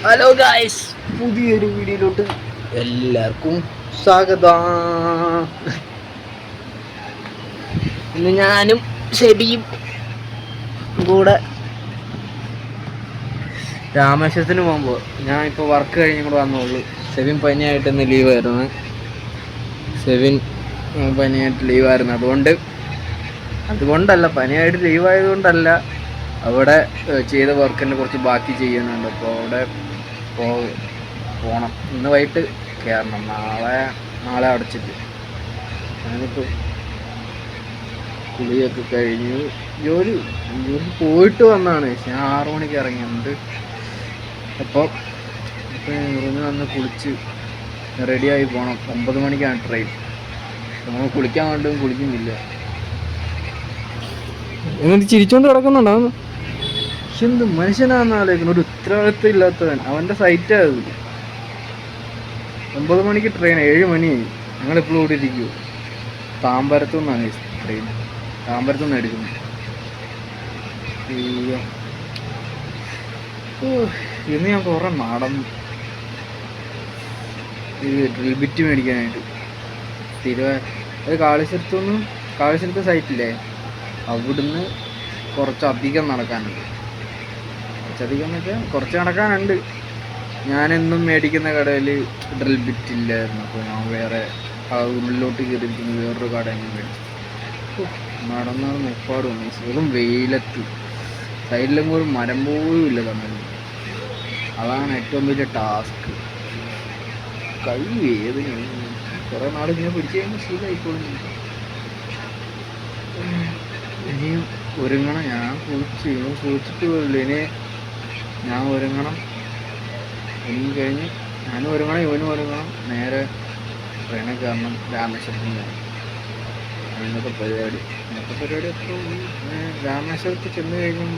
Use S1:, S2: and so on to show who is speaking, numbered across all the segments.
S1: Hello guys, പുതിയൊരു വീഡിയോയിലോട്ട് എല്ലാവർക്കും സ്വാഗതം. ഇന്ന് ഞാനും ഷെബിയും കൂടെ രാമേശ്വരത്തിന് പോകുമ്പോൾ ഞാൻ ഇപ്പോൾ വർക്ക് കഴിഞ്ഞ് കൂടെ വന്നുള്ളൂ. സെവിൻ പനിയായിട്ട് ഇന്ന് ലീവായിരുന്നു. പനിയായിട്ട് ലീവായിരുന്നു. അതുകൊണ്ടല്ല, പനിയായിട്ട് ലീവായതുകൊണ്ടല്ല, അവിടെ ചെയ്ത വർക്കിൻ്റെ കുറച്ച് ബാക്കി ചെയ്യുന്നുണ്ട്. അപ്പോൾ അവിടെ പോകണം. ഇന്ന് വൈകിട്ട് കയറണം. നാളെ അടച്ചിട്ട് ഞാനിപ്പോൾ കുളിയൊക്കെ കഴിഞ്ഞു ജോലി പോയിട്ട് വന്നതാണ്. ഞാൻ 6 മണിക്ക് ഇറങ്ങിയിട്ടുണ്ട്. അപ്പോൾ ഇറങ്ങി വന്ന് കുളിച്ച് റെഡിയായി പോകണം. 9 മണിക്കാണ് ട്രെയിൻ. നമ്മൾ കുളിക്കാൻ വേണ്ടിയും കുളിക്കുന്നില്ല. എന്നിട്ട് ചിരിച്ചോണ്ട് കിടക്കുന്നുണ്ടാവുന്നു. എന്ത് മനുഷ്യനാണെന്ന് ആലോചിക്കണം. ഒരു ഉത്തരവാദിത്വം ഇല്ലാത്തവൻ. അവൻ്റെ സൈറ്റാണ് അത്. 9 മണിക്ക് ട്രെയിൻ, 7 മണിയായി. ഞങ്ങളിപ്പോഴും ഇവിടെ ഇരിക്കുമോ? താമ്പരത്തു നിന്നാണ് ട്രെയിൻ. താമ്പരത്തു നിന്ന് എടുക്കുന്നത്. ഇന്ന് ഞാൻ കുറേ നടന്നു ഡ്രിൽ ബിറ്റ് മേടിക്കാനായിട്ട്. അത് കാളിശ്ശേരത്ത് സൈറ്റില്ലേ, അവിടുന്ന് കുറച്ചധികം നടക്കാനുണ്ട്. കുറച്ച് നടക്കാനുണ്ട്. ഞാനെന്നും മേടിക്കുന്ന കടയിൽ ഡ്രിൽ ബിറ്റ് ഇല്ലായിരുന്നു. അപ്പോൾ ഞാൻ വേറെ ഉള്ളിലോട്ട് കയറിയിരിക്കുന്ന വേറൊരു കട ഞാൻ മേടിച്ചു. നടന്നാൽ മുപ്പാട് വന്നു. വെറും വെയിലത്ത് സൈഡിലും ഒരു മരം പോലും ഇല്ല തമ്മിൽ. അതാണ് ഏറ്റവും വലിയ ടാസ്ക്. കൈ വേദന. കുറേ നാൾ ഇങ്ങനെ പിടിച്ചു കഴിഞ്ഞാൽ ശീലമായിക്കോളും. ഇനിയും ഒരുങ്ങണം. ഞാൻ കുളിച്ചിട്ട് പോലില്ല. ഇനി ഞാൻ ഒരുങ്ങണം. ഇനി കഴിഞ്ഞ് ഞാനും ഒരുങ്ങണം, ഇവനും ഒരുങ്ങണം. നേരെ ട്രെയിനിൽ കയറണം. രാമേശ്വരത്തിന് ഇന്നത്തെ പരിപാടി എത്ര രാമേശ്വരത്ത് ചെന്ന് കഴിഞ്ഞും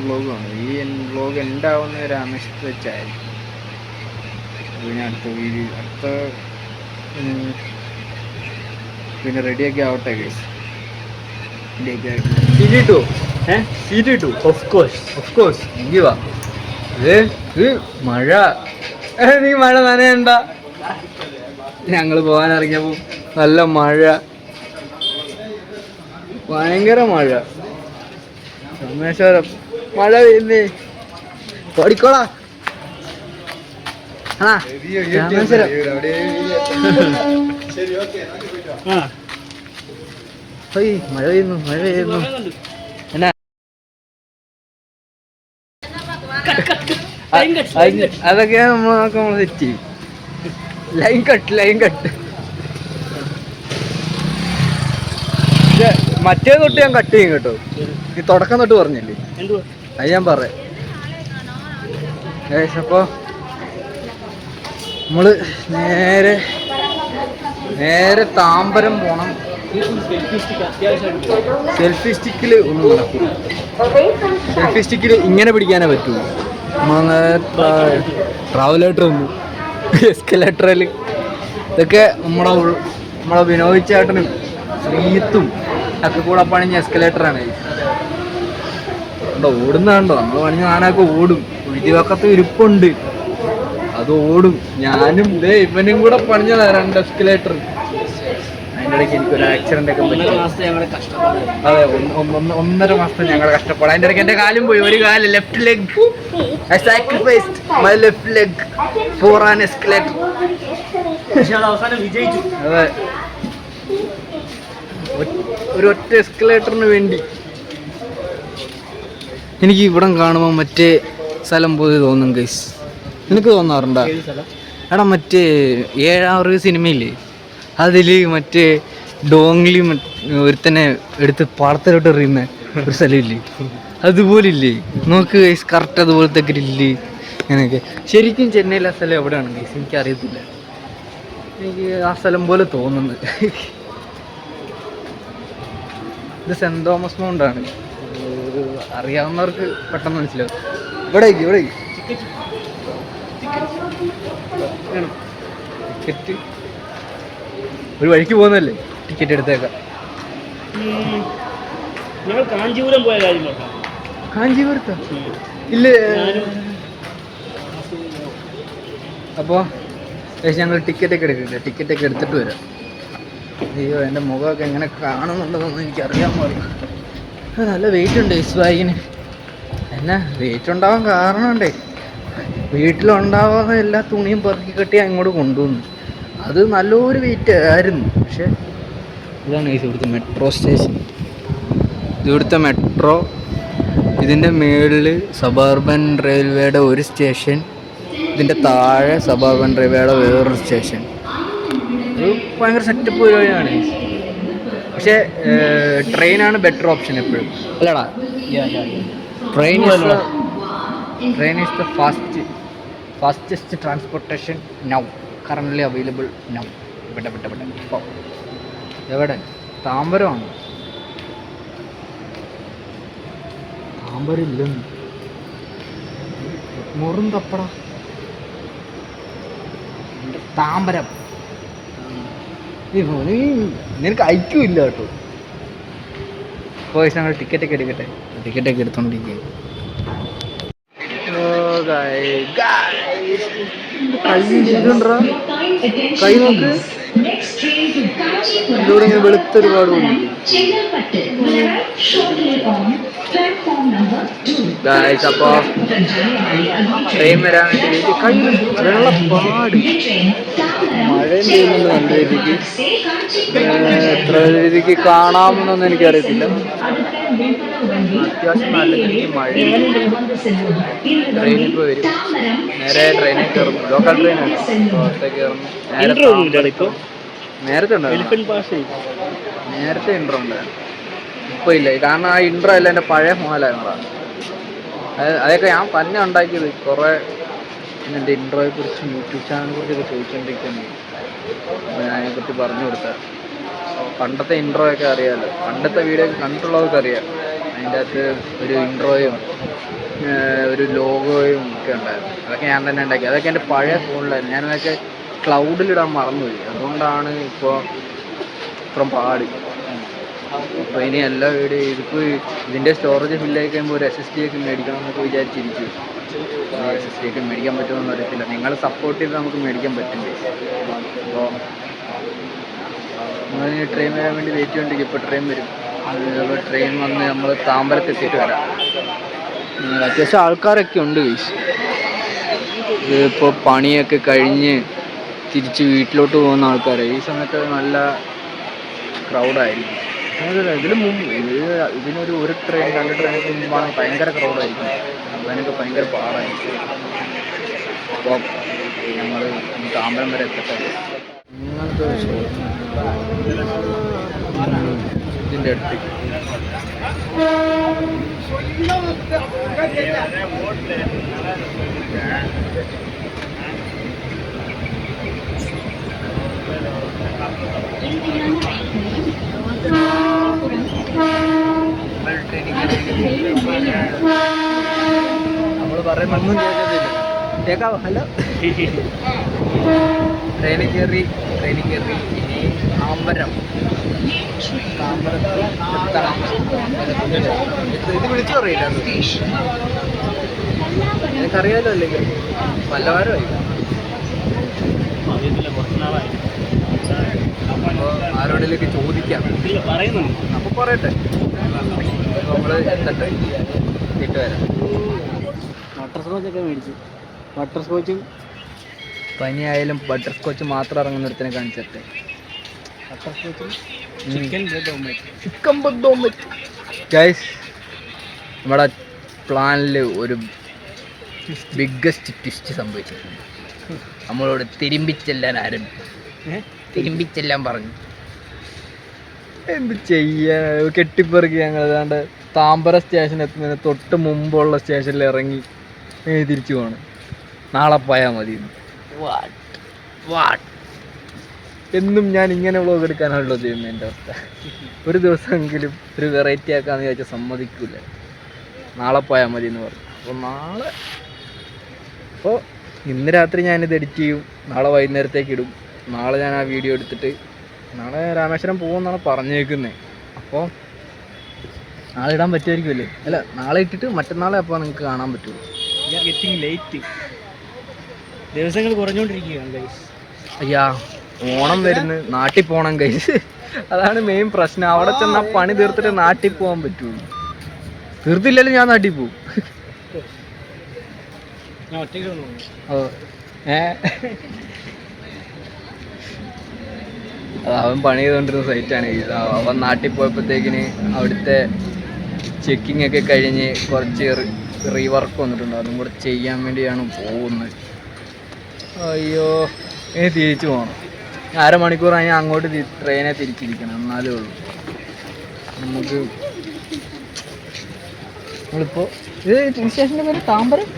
S1: വ്ളോഗാണ്. ഈ വ്ളോഗ് ഉണ്ടാവുന്ന രാമേശ്വരത്ത് വെച്ചായിരിക്കും. പിന്നെ അടുത്ത പിന്നെ റെഡിയൊക്കെ ആവട്ടെ ഗൈസ്. സീറ്റ് കിട്ടു. ഓഫ് കോഴ്സ് എങ്കിൽ വാ. മഴ, നീ മഴ നനയണ്ട. ഞങ്ങൾ പോകാൻ ഇറങ്ങിയപ്പോൾ നല്ല മഴ, ഭയങ്കര മഴ. രാമേശ്വരം മഴ പെയ്യുന്നേ. ഓടിക്കോളാ. രാമേശ്വരം മഴ പെയ്യുന്നു. എന്നാ അതൊക്കെ നമ്മൾ സെറ്റ് ചെയ്യും. ലൈൻ കട്ട് മറ്റേ തൊട്ട് ഞാൻ കട്ട് ചെയ്യും കേട്ടോ. ഈ തുടക്കം തൊട്ട് പറഞ്ഞില്ലേ, അത് ഞാൻ പറയാം. അപ്പോൾ നമ്മള് നേരെ താമ്പരം പോണം. സെൽഫി സ്റ്റിക്കിൽ ഒന്നും നടക്കും. സെൽഫി സ്റ്റിക്കിൽ ഇങ്ങനെ പിടിക്കാനേ പറ്റുള്ളൂ. ട്രാവലേറ്റർ ഒന്നും, എസ്കലേറ്ററിൽ ഇതൊക്കെ നമ്മളെ വിനോദ് ചേട്ടനും ശ്രീത്തും ഒക്കെ കൂടെ പണിഞ്ഞ എസ്കലേറ്ററാണ്. ഓടുന്നുണ്ടോ? നമ്മൾ പണിഞ്ഞ സാധനമൊക്കെ ഓടും. ഒഴിവക്കത്ത് ഇരിപ്പുണ്ട്, അത് ഓടും. ഞാനും ഇവനും കൂടെ പണിഞ്ഞതാണ് 2 എസ്കലേറ്റർ. അതിൻ്റെ ഇടയ്ക്ക് എനിക്കൊരു ആക്സിഡൻ്റ് ഒക്കെ പറ്റി. അതെ, 1.5 മാസത്തെ ഞങ്ങളുടെ കഷ്ടപ്പാട്. അതിൻ്റെ ഇടയ്ക്ക് എൻ്റെ കാലും പോയി. ഒരു കാല്, left leg. I sacrificed my left leg for an escalator. അതെ, ഒരൊറ്റ എസ്കലേറ്ററിന് വേണ്ടി. എനിക്ക് ഇവിടം കാണുമ്പോൾ മറ്റേ സ്ഥലം പോലെ തോന്നും ഗൈസ്. നിനക്ക് തോന്നാറുണ്ടോ? എടാ, മറ്റേ 7 സിനിമയില്ലേ, അതിൽ മറ്റേ ഡോങ്ലി ഒരുത്തനെ എടുത്ത് പാടത്തിലോട്ട് എറിയുന്ന ഒരു സ്ഥലമില്ലേ, അതുപോലില്ലേ? നോക്ക് ഗൈസ്, കറക്റ്റ് അതുപോലത്തെ ഗ്രില്ല് അങ്ങനെയൊക്കെ. ശരിക്കും ചെന്നൈയിലെ ആ സ്ഥലം എവിടെയാണ് ഗൈസ്? എനിക്കറിയത്തില്ല. എനിക്ക് ആ സ്ഥലം പോലെ തോന്നുന്നത്. ഇത് സെൻറ് തോമസ് മൗണ്ടാണ്. അറിയാവുന്നവർക്ക് പെട്ടെന്ന് മനസ്സിലാവും. ഇവിടെ ടിക്കറ്റ് ഒരു വഴിക്ക് പോകുന്നല്ലേ, ടിക്കറ്റ് എടുത്തേക്കാം.
S2: കാഞ്ചീപുരം പോയ കാര്യം
S1: കാഞ്ചീപുരത്തോ? ഇല്ല, അപ്പോൾ ഞങ്ങൾ ടിക്കറ്റൊക്കെ എടുത്തിട്ട് വരാം. അയ്യോ എൻ്റെ മുഖമൊക്കെ എങ്ങനെ കാണുന്നുണ്ടെന്നൊന്നും എനിക്കറിയാൻ പാടില്ല. നല്ല വെയിറ്റ് ഉണ്ട് ഈ ബാഗിന്. എന്നാ വെയിറ്റ് ഉണ്ടാവാൻ കാരണമുണ്ടേ, വീട്ടിലുണ്ടാവാതെ എല്ലാ തുണിയും പെറുക്കി കെട്ടി അങ്ങോട്ട് കൊണ്ടുവന്നു. അത് നല്ലൊരു വെയിറ്റ് ആയിരുന്നു. പക്ഷേ ഇതാണ് ഇവിടുത്തെ മെട്രോ സ്റ്റേഷൻ. ഇവിടുത്തെ മെട്രോ. ഇതിൻ്റെ മുകളിൽ സബർബൻ റെയിൽവേയുടെ ഒരു സ്റ്റേഷൻ, ഇതിൻ്റെ താഴെ സബർബൻ റെയിൽവേയുടെ വേറൊരു സ്റ്റേഷൻ. അത് ഭയങ്കര സെറ്റപ്പ് പരിപാടിയാണ്. പക്ഷേ ട്രെയിനാണ് ബെറ്റർ ഓപ്ഷൻ എപ്പോഴും, അല്ലടാ? Train is the fastest transportation now currently available now. ഇപ്പോൾ എവിടെ? താമ്പരമാണ്. താമ്പരം ഇല്ലെന്ന് മുറും തപ്പട. താമ്പരം നിനക്ക് ഐക്യമില്ല കേട്ടോ. പോയി ഞങ്ങൾ ടിക്കറ്റൊക്കെ എടുത്തോണ്ടിരിക്കുക. കൈ നോക്ക്, ഇതിലൂടെ ഇങ്ങനെ വെളുത്തൊരുപാട് അപ്പോൾ ട്രെയിൻ വരാൻ വേണ്ടി കൈ വെള്ളപ്പാട്. മഴയും പെയ്യുന്നുണ്ട് നല്ല രീതിക്ക്. എത്ര രീതിക്ക് കാണാമെന്നൊന്നും എനിക്കറിയത്തില്ല. അത്യാവശ്യം നല്ല രീതിക്ക് മഴ. ട്രെയിനിൽ ഇപ്പോൾ വരും. നേരെ ട്രെയിനിൽ കയറുന്നു. ലോക്കൽ ട്രെയിനാണ്. പുറത്തേക്ക് കയറുന്നു. നേരത്തെ ഉണ്ടായിരുന്നു. നേരത്തെ ഇൻട്രോ ഉണ്ടായിരുന്നു. ഇപ്പോൾ ഇല്ല. കാരണം ആ ഇൻട്രോ അല്ല എൻ്റെ പഴയ ഫോണിലായിരുന്നു. അതൊക്കെ ഞാൻ തന്നെ ഉണ്ടാക്കിയത്. കുറേ എൻ്റെ ഇൻട്രോയെ കുറിച്ചും യൂട്യൂബ് ചാനലിനെ കുറിച്ചൊക്കെ ചോദിച്ചുകൊണ്ടിരിക്കുന്നു. ഞാൻ അതിനെക്കുറിച്ച് പറഞ്ഞു കൊടുത്തത്. പണ്ടത്തെ ഇൻട്രോയൊക്കെ അറിയാമല്ലോ, പണ്ടത്തെ വീഡിയോ കണ്ടിട്ടുള്ളവർക്ക് അറിയാം. അതിൻ്റെ അകത്ത് ഒരു ഇൻട്രോയും ഒരു ലോഗോയും ഒക്കെ ഉണ്ടായിരുന്നു. അതൊക്കെ ഞാൻ തന്നെ ഉണ്ടാക്കി. അതൊക്കെ എൻ്റെ പഴയ ഫോണിലായിരുന്നു. ഞാനതൊക്കെ ക്ലൗഡിലിടാൻ മറന്നുപോയി. അതുകൊണ്ടാണ് ഇപ്പോൾ ഇത്രയും പാട്. അപ്പോൾ ഇനി എല്ലാ വീഡിയോ ഇതിപ്പോൾ ഇതിൻ്റെ സ്റ്റോറേജ് ഫില്ലായി കഴിയുമ്പോൾ ഒരു SSD ഒക്കെ മേടിക്കണം എന്നൊക്കെ വിചാരിച്ചിരിക്കും. SSD ഒക്കെ മേടിക്കാൻ പറ്റുമെന്ന് അറിയത്തില്ല. നിങ്ങൾ സപ്പോർട്ട് ചെയ്ത് നമുക്ക് മേടിക്കാൻ പറ്റില്ലേ. അപ്പോൾ നമ്മൾ ട്രെയിൻ വരാൻ വേണ്ടി വെയിറ്റ് ചെയ്തുകൊണ്ടിരിക്കും. ഇപ്പോൾ ട്രെയിൻ വരും. അപ്പോൾ ട്രെയിൻ വന്ന് നമ്മൾ താമ്പരത്ത് എത്തിയിട്ട് വരാം. അത്യാവശ്യം ആൾക്കാരൊക്കെ ഉണ്ട്. ഇതിപ്പോൾ പണിയൊക്കെ കഴിഞ്ഞ് തിരിച്ച് വീട്ടിലോട്ട് പോകുന്ന ആൾക്കാർ. ഈ സമയത്ത് നല്ല ക്രൗഡായിരിക്കും. ഇതിനൊരു ട്രെയിൻ 2 ട്രെയിനൊക്കെ മുമ്പാണ് ഭയങ്കര ക്രൗഡായിരിക്കും. അതിനൊക്കെ ഭയങ്കര പാടായിരിക്കും. അപ്പോൾ ഞങ്ങൾ താമ്പരം വരെ എത്തട്ടെ. ഇങ്ങനത്തെ ഒരു ഷോ ഇതിൻ്റെ അടുത്ത് നമ്മൾ പറയുമ്പോൾ കേൾക്കത്തില്ല. കേൾക്കാവോ? ഹലോ. ട്രെയിനിൽ കയറി ഇനി താമ്പരം. ഇത് വിളിച്ചു പറയില്ല. എനിക്കറിയാലോ. അല്ലെങ്കിൽ പലവാരമായി. അപ്പോൾ ആരോടെങ്കിലൊക്കെ ചോദിക്കാം. അപ്പോൾ പറയട്ടെ. നമ്മൾ എത്തട്ടെ, എത്തിയിട്ട് വരാം. ബട്ടർ സ്കോച്ചൊക്കെ മേടിച്ചു. ബട്ടർ സ്കോച്ചും പനിയായാലും ബട്ടർ സ്കോച്ച് മാത്രം ഇറങ്ങുന്നിടത്തിനെ കാണിച്ചിട്ട് ബട്ടർ സ്കോച്ചും ചിക്കൻ ബ്രെഡ് ഓംലെറ്റ്. ഗൈസ്, നമ്മുടെ പ്ലാനിൽ ഒരു ബിഗ്ഗസ്റ്റ് ട്വിസ്റ്റ് സംഭവിച്ചിട്ടുണ്ട്. നമ്മളോട് തിരുമ്പിച്ചെല്ലാൻ പറഞ്ഞു. എന്ത് ചെയ്യാൻ? കെട്ടിപ്പറക്കി ഞങ്ങൾ ഏതാണ്ട് താമ്പര സ്റ്റേഷൻ എത്തുന്നതിന് തൊട്ട് മുമ്പുള്ള സ്റ്റേഷനിൽ ഇറങ്ങി തിരിച്ചു പോകണം. നാളെ പോയാൽ മതി. എന്നും ഞാൻ ഇങ്ങനെ വ്ളോഗ് എടുക്കാനാണല്ലോ ചെയ്യുന്നത്. എൻ്റെ അവസ്ഥ ഒരു ദിവസമെങ്കിലും ഒരു വെറൈറ്റി ആക്കാമെന്ന് ചോദിച്ചാൽ സമ്മതിക്കില്ല. നാളെ പോയാൽ മതി എന്ന് പറഞ്ഞു. അപ്പോൾ ഇന്ന് രാത്രി ഞാനിത് എഡിറ്റ് ചെയ്യും. നാളെ വൈകുന്നേരത്തേക്ക് ഇടും. നാളെ ഞാൻ ആ വീഡിയോ എടുത്തിട്ട് നാളെ രാമേശ്വരം പോകുമെന്നാണ് പറഞ്ഞേക്കുന്നത്. അപ്പോൾ നാളെ ഇടാൻ പറ്റുമായിരിക്കുമല്ലേ? അല്ല, നാളെ ഇട്ടിട്ട് മറ്റന്നാളെ അപ്പോൾ നിങ്ങൾക്ക് കാണാൻ പറ്റുള്ളൂ. Getting late.
S2: ദിവസങ്ങൾ കുറഞ്ഞുകൊണ്ടിരിക്കുകയാണ് ഗൈസ്.
S1: അയ്യാ ഓണം വരുന്നു, നാട്ടിൽ പോകണം ഗൈസ്. അതാണ് മെയിൻ പ്രശ്നം. അവിടെ ചെന്നാൽ പണി തീർത്തിട്ട് നാട്ടിൽ പോകാൻ പറ്റുള്ളൂ. തീർത്തില്ലല്ലോ ഞാൻ നാട്ടിൽ പോവും.
S2: ഞാൻ ഒറ്റയ്ക്ക് വന്നു.
S1: അവൻ പണി ചെയ്തുകൊണ്ടിരുന്ന സൈറ്റാണ്. അവൻ നാട്ടിൽ പോയപ്പോഴത്തേക്കിന് അവിടുത്തെ ചെക്കിംഗ് ഒക്കെ കഴിഞ്ഞ് കുറച്ച് റീവർക്ക് വന്നിട്ടുണ്ട്. അതും കൂടെ ചെയ്യാൻ വേണ്ടിയാണ് പോകുന്നത്. അയ്യോ, ഇനി തിരിച്ചു പോകണം. അരമണിക്കൂറായി അങ്ങോട്ട് ട്രെയിനെ തിരിച്ചിരിക്കണം, എന്നാലേ ഉള്ളൂ നമുക്ക്. നമ്മളിപ്പോൾ ഇത് സ്റ്റേഷൻ്റെ പേര് താമ്പരം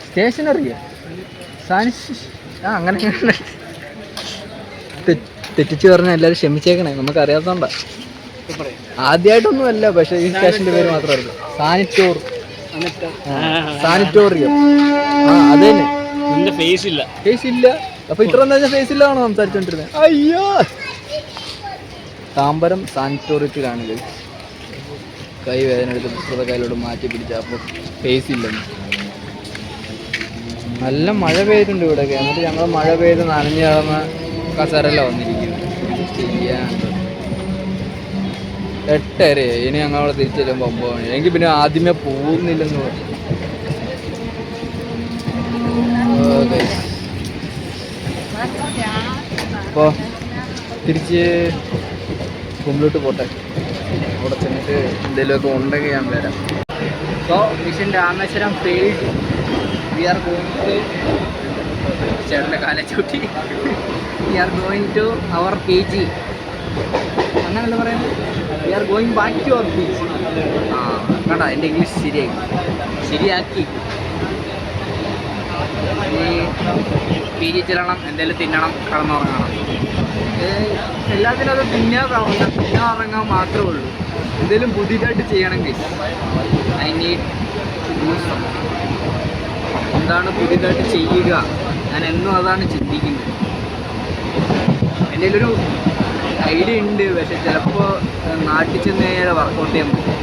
S1: സ്റ്റേഷൻ അറിയാം. അങ്ങനെ തെറ്റിച്ച് പറഞ്ഞാൽ എല്ലാവരും ക്ഷമിച്ചേക്കണേ, നമുക്ക് അറിയാത്തതുകൊണ്ടാ. ആദ്യമായിട്ടൊന്നും അല്ല, പക്ഷേ ഈ സ്റ്റേഷൻ്റെ പേര് മാത്രം അറിയാം. സാനിറ്റോറിയം. അത് തന്നെ.
S2: ഫേസ് ഇല്ല.
S1: അപ്പൊ ഇത്ര എന്താ ഫേസ് ഇല്ലാണോ സംസാരിച്ചോണ്ടിരുന്നത്? അയ്യോ, താമ്പരം സാനിറ്റോറിയത്തിലാണ്. കൈ വേദന എടുത്ത് പുസ്തക കയ്യിലോട്ട് മാറ്റി പിടിച്ച അപ്പോൾ ഫേസ് ഇല്ലെന്ന്. നല്ല മഴ പെയ്തിട്ടുണ്ട് ഇവിടെയൊക്കെ. എന്നിട്ട് ഞങ്ങൾ മഴ പെയ്ത് നനഞ്ഞു കിടന്ന കസരല്ല വന്നിരിക്കുന്നത്. ചെയ്യാനുണ്ട് 8:30. ഇനി ഞങ്ങളവിടെ തിരിച്ചു ചെല്ലുമ്പോൾ 9 മണി. എനിക്ക് പിന്നെ ആദ്യമേ പോകുന്നില്ലെന്ന് പറഞ്ഞു. അപ്പോൾ തിരിച്ച് റൂമിലോട്ട് പോട്ടെ. അവിടെ ചെന്നിട്ട് എന്തെങ്കിലുമൊക്കെ ഉണ്ടെങ്കിൽ ഞാൻ വരാം. So mission Rameswaram field we are going to ചേട്ടൻ്റെ കാലച്ചൂട്ടി. We are going to our PG. അങ്ങനല്ല പറയുന്നത്. We are going back to our PG. കണ്ടോ, എൻ്റെ ഇംഗ്ലീഷ് ശരിയാക്കി. ഈ PG ചെല്ലണം, എന്തെങ്കിലും തിന്നണം, കടന്നുറങ്ങണം. എല്ലാത്തിനും അത് തിന്നാറങ്ങാൻ മാത്രമേ ഉള്ളൂ. എന്തെങ്കിലും പുതിയതായിട്ട് ചെയ്യണമെങ്കിൽ I need to do something. എന്താണ് പുതിയതായിട്ട് ചെയ്യുക? ഞാൻ എന്നും അതാണ് ചിന്തിക്കുന്നത്. എൻ്റെ കയ്യിലൊരു ഐഡിയ ഉണ്ട്, പക്ഷെ ചിലപ്പോൾ നാട്ടിൽ ചെന്ന് കഴിഞ്ഞാൽ വർക്കൗട്ട് ചെയ്യാൻ പറ്റും.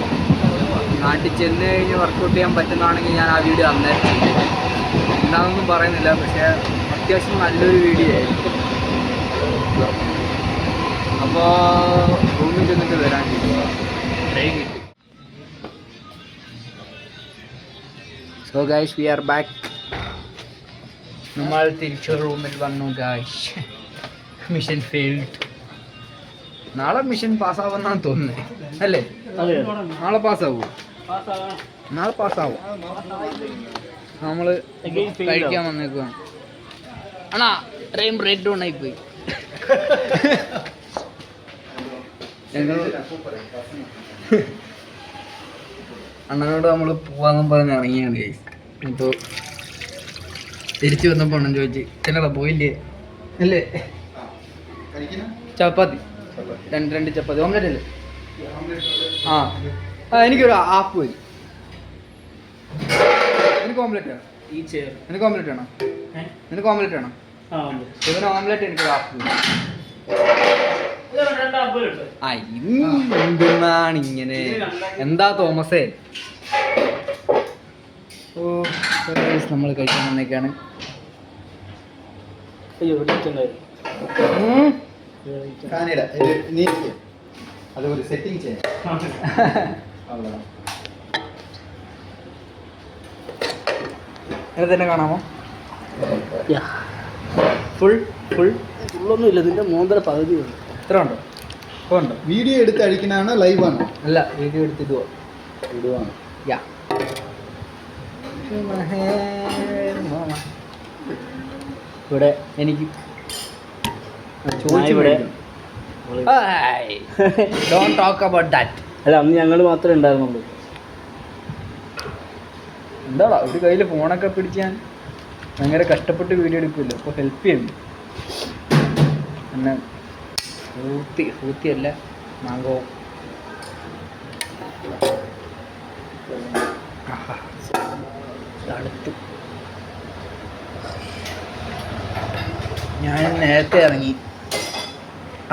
S1: നാട്ടിൽ ചെന്ന് കഴിഞ്ഞ് വർക്കൗട്ട് ചെയ്യാൻ പറ്റുന്നതാണെങ്കിൽ ഞാൻ ആ വീഡിയോ അന്നേരം ചെയ്യും. എന്താണെന്നൊന്നും പറയുന്നില്ല, പക്ഷേ അത്യാവശ്യം നല്ലൊരു വീഡിയോ ആയിരിക്കും. അപ്പോൾ റൂമിൽ ചെന്നിട്ട് വരാൻ ട്രെയിൻ കിട്ടി. So guys, we are back. നമ്മൾ തിരിച്ച് റൂമിൽ വന്നു ഗൈസ്. Mission failed. നാളെ മിഷൻ പാസ്സാവുമെന്നാണ് തോന്നുന്നത്, അല്ലേ? നാളെ പാസ്സാവും. നമ്മൾ കഴിക്കാൻ വന്നേക്കുവാണ്. ആണാ ട്രെയിൻ ബ്രേക്ക് ഡൗൺ ആയിപ്പോയി. അണ്ണനോട് നമ്മൾ പോവാന്നും പറഞ്ഞ് ഇറങ്ങിയാണ് ഗൈസ്. ഇപ്പോൾ തിരിച്ചു വന്നപ്പോൾ അണ്ണൻ ചോദിച്ച് ചിലടാ പോയില്ലേ അല്ലേ? ചപ്പാത്തി രണ്ട് ചപ്പാത്തി ഓംലെറ്റ് അല്ലേ? എനിക്കൊരു ഹാഫ് പോയി. നിനക്ക് ഓംലെറ്റ് വേണം? നിനക്ക് ഓംലെറ്റ് വേണം? നിനക്ക് ഓംലെറ്റ് വേണം? ഇവന് ഓംലെറ്റ്, എനിക്കൊരു ഹാഫ് പോയി. എന്താണ് ഇങ്ങനെ? എന്താ തോമസേ? ഓ നമ്മൾ കഴിക്കാൻ വന്നേക്കാണ്. തന്നെ കാണാമോ?
S2: ഫുള്ളൊന്നും ഇല്ല. ഇതിന്റെ 3.5 പകുതി
S1: ഇത്ര ഉണ്ടോ? ഉണ്ടോ?
S3: വീഡിയോ എടുത്ത് അടിക്കണാണ്, ലൈവാണ്?
S1: അല്ല, വീഡിയോ എടുത്ത് ഇടുവാണ്. ഇവിടെ എനിക്ക് ഡോണ്ട് ടോക്ക് അബൌട്ട് ദാറ്റ്.
S2: അല്ല, അന്ന് ഞങ്ങൾ മാത്രമേ ഉണ്ടായിരുന്നുള്ളൂ.
S1: എന്താടാ ഒരു കയ്യിൽ ഫോണൊക്കെ പിടിക്കാൻ ഭയങ്കര കഷ്ടപ്പെട്ട് വീഡിയോ എടുക്കുമല്ലോ. അപ്പോൾ ഹെൽപ്പ് ചെയ്യുന്നു എന്നെ. ഫ്രൂത്തിയല്ല, മാങ്കോ. അടുത്ത് ഞാൻ നേരത്തെ ഇറങ്ങി.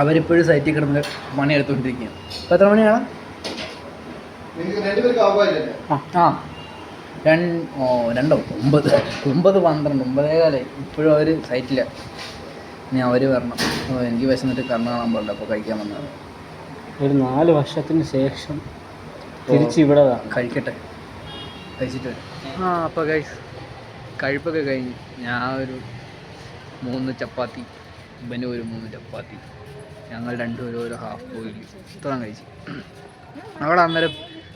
S1: അവരിപ്പോഴും സൈറ്റിൽ കിടന്ന് പണിയെടുത്തുകൊണ്ടിരിക്കുകയാണ്. ഇപ്പം എത്ര മണിയാണ്? രണ്ടോ 9 ഇപ്പോഴും അവർ സൈറ്റില്ല. ഇനി അവർ വരണം. എനിക്ക് വിശന്നിട്ട് കണ്ണ് കാണാൻ പാടില്ല, അപ്പോൾ കഴിക്കാൻ വന്നതാണ്.
S2: ഒരു 4 വർഷത്തിന് ശേഷം തിരിച്ചിവിടെ
S1: കഴിക്കട്ടെ, കഴിച്ചിട്ട് വരും. അപ്പോൾ ഗൈസ് കഴിപ്പൊക്കെ കഴിഞ്ഞ് ഞാൻ ഒരു 3 ചപ്പാത്തി, ഇവന് ഒരു 3 ചപ്പാത്തി, ഞങ്ങൾ രണ്ടുപേരും ഒരു ഹാഫ് ബോയിൽ ഇത്രയും കഴിച്ചു. അവിടെ അന്നേരം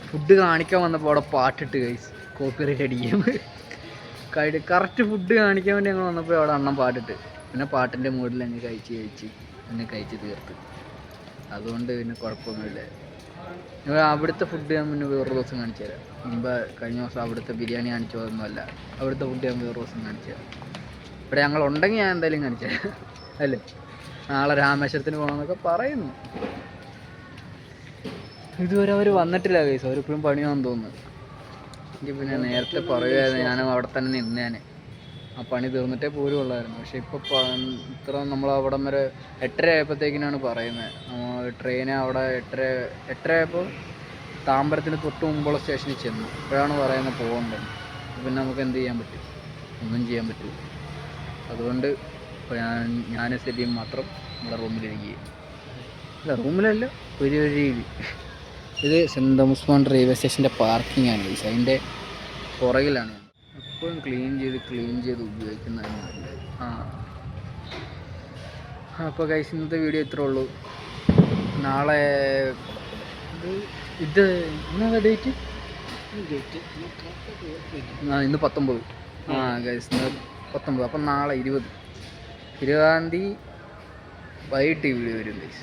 S1: ഫുഡ് കാണിക്കാൻ വന്നപ്പോൾ അവിടെ പാട്ടിട്ട് ഗൈസ് കോപ്പിറൈറ്റ് അടിക്കും. കറക്റ്റ് ഫുഡ് കാണിക്കാൻ വേണ്ടി ഞങ്ങൾ വന്നപ്പോൾ അവിടെ അണ്ണം പാട്ടിട്ട്, പിന്നെ പാട്ടിൻ്റെ മൂഡിൽ അങ്ങ് കഴിച്ച് തീർത്ത്. അതുകൊണ്ട് പിന്നെ കുഴപ്പമൊന്നുമില്ല. അവിടുത്തെ ഫുഡ് ഞാൻ പിന്നെ വേറൊരു ദിവസം കാണിച്ചു തരാം. മുമ്പ് കഴിഞ്ഞ ദിവസം അവിടുത്തെ ബിരിയാണി കാണിച്ചു പോയൊന്നുമല്ല, അവിടുത്തെ ഫുഡ് ഞാൻ വേറൊരു ദിവസം കാണിച്ചു തരാം. ഇവിടെ ഞങ്ങളുണ്ടെങ്കിൽ ഞാൻ എന്തായാലും കാണിച്ചു തരാം അല്ലേ. നാളെ രാമേശ്വരത്തിന് പോകണമെന്നൊക്കെ പറയുന്നു. ഇതുവരെ അവർ വന്നിട്ടില്ല കേസ്, അവരിപ്പോഴും പണിയാണെന്ന് തോന്നുന്നു. എനിക്ക് പിന്നെ നേരത്തെ പറയുമായിരുന്നു, ഞാൻ അവിടെ തന്നെ നിന്നേനെ, ആ പണി തീർന്നിട്ടേ പോരുള്ളായിരുന്നു. പക്ഷെ ഇപ്പോൾ ഇത്ര നമ്മൾ അവിടം വരെ 8:30 ആയപ്പോഴത്തേക്കിനാണ് പറയുന്നത്. ട്രെയിന് അവിടെ 8:30 ആയപ്പോൾ താമ്പരത്തിന് തൊട്ട് മുമ്പുള്ള സ്റ്റേഷനിൽ ചെന്നു. അപ്പോഴാണ് പറയുന്നത് പോകേണ്ടത്. പിന്നെ നമുക്ക് എന്ത് ചെയ്യാൻ പറ്റും? ഒന്നും ചെയ്യാൻ പറ്റില്ല. അതുകൊണ്ട് ഞാൻ സെലിയും മാത്രം നമ്മുടെ റൂമിലിരിക്കുക. അല്ല, റൂമിലല്ല, ഒരു രീതിയിൽ. ഇത് സെൻറ് തോമസ് മൗണ്ട് റെയിൽവേ സ്റ്റേഷൻ്റെ പാർക്കിംഗ് ആണ്. അതിൻ്റെ പുറകിലാണ്. എപ്പോഴും ക്ലീൻ ചെയ്ത് ഉപയോഗിക്കുന്നതാണ് നല്ലത്. അപ്പോൾ ഗൈസ് ഇന്നത്തെ വീഡിയോ ഇത്രേ ഉള്ളൂ. നാളെ ഇത് എന്നാ ഡേറ്റ്? ഇന്ന് 19. ഗൈസ് ഇന്ന് 19. അപ്പം നാളെ 20-ആം തീയതി വൈകിട്ട് വീഡിയോ വരും ഗൈസ്.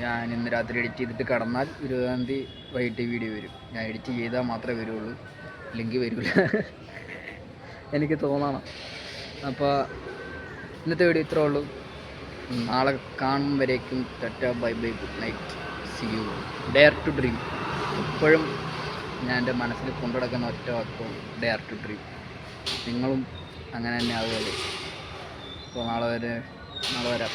S1: ഞാൻ ഇന്ന് രാത്രി എഡിറ്റ് ചെയ്തിട്ട് കടന്നാൽ 20-ആം തീയതി വൈകിട്ട് വീഡിയോ വരും. ഞാൻ എഡിറ്റ് ചെയ്താൽ മാത്രമേ വരുള്ളൂ, ഇല്ലെങ്കിൽ വരില്ല. എനിക്ക് തോന്നണം. അപ്പോൾ ഇന്നത്തെ വീഡിയോ ഇത്രേ ഉള്ളൂ. നാളെ കാണുമ്പോഴേക്കും tata, bye bye, good night, see you. Dare to dream. എപ്പോഴും ഞാൻ എൻ്റെ മനസ്സിൽ കൊണ്ടുനടക്കുന്ന ഒറ്റ വാക്കും ഡെയർ ടു ഡ്രീം. നിങ്ങളും അങ്ങനെ തന്നെ ആവുമല്ലോ. അപ്പോൾ നാളെ വരാം.